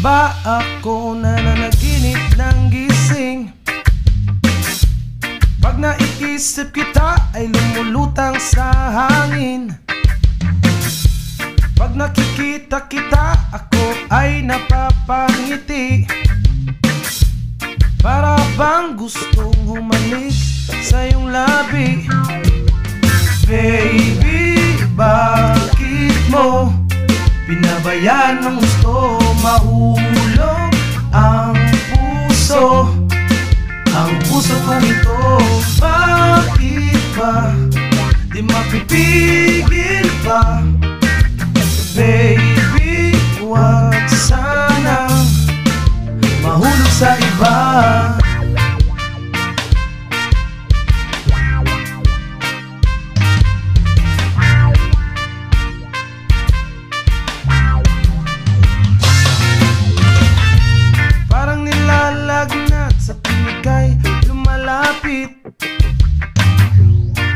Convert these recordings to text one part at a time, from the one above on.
ba ako nananaginip ng gising? Pag naiisip kita ay lumulutang sa hangin. Pag nakikita kita ako ay napapangiti. Para bang gustong humalik sa iyong labi. Baby, bakit mo pinabayaan ng gusto mahulog ang puso? Ang puso kong ito, bakit ba di mapipigil pa? Baby, huwag sana mahulog sa iba. Parang nilalagnat sa pinikay lumalapit.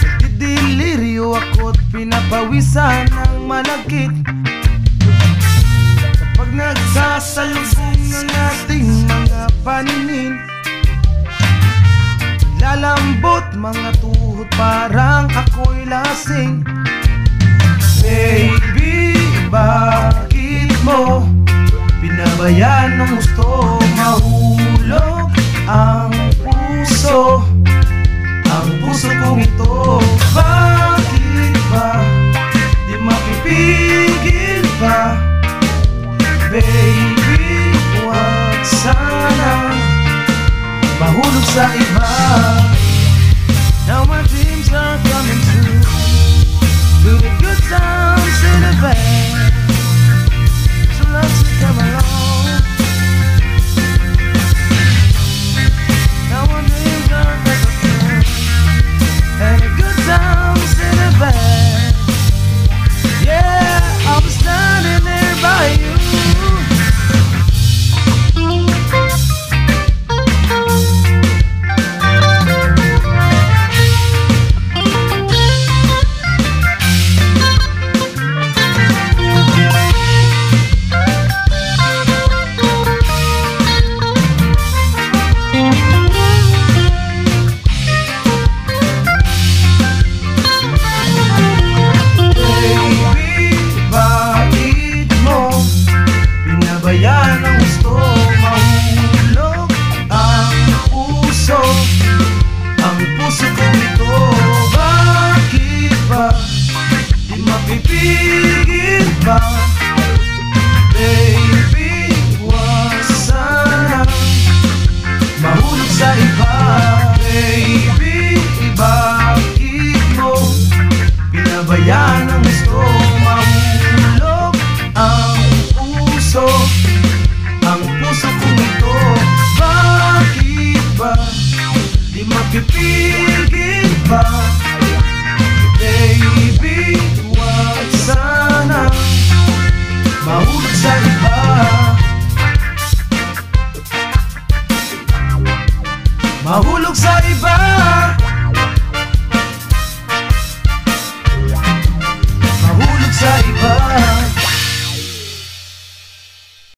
Nagdidilirio ako't pinapawisan ng malagkit. Kapag nagsasalubong ng ating mga paningin, lalambot mga tuhod parang ako'y lasing. Baby, bakit mo pinabayaan ng gusto mahulog ang puso? Ang puso kong ito, bakit ba di mapipigil pa? Baby, huwag sana mahulog sa iba. Now my dreams are coming true, through the good times and the bad. So let's come along. Now my dreams are coming true, and the good times and the bad. Yeah, I'll be standing there by you. Pinabayaan ang gusto mahulog ang puso. Ang puso kong ito, bakit ba di mapipigil pa? Baby, huwag sana mahulog sa iba. Baby, bakit mo pinabayaan ang gusto mahulog ang puso? Ang puso kong ito, bakit ba di mapipigil pa? Baby, huwag sana mahulog sa iba. Mahulog sa iba.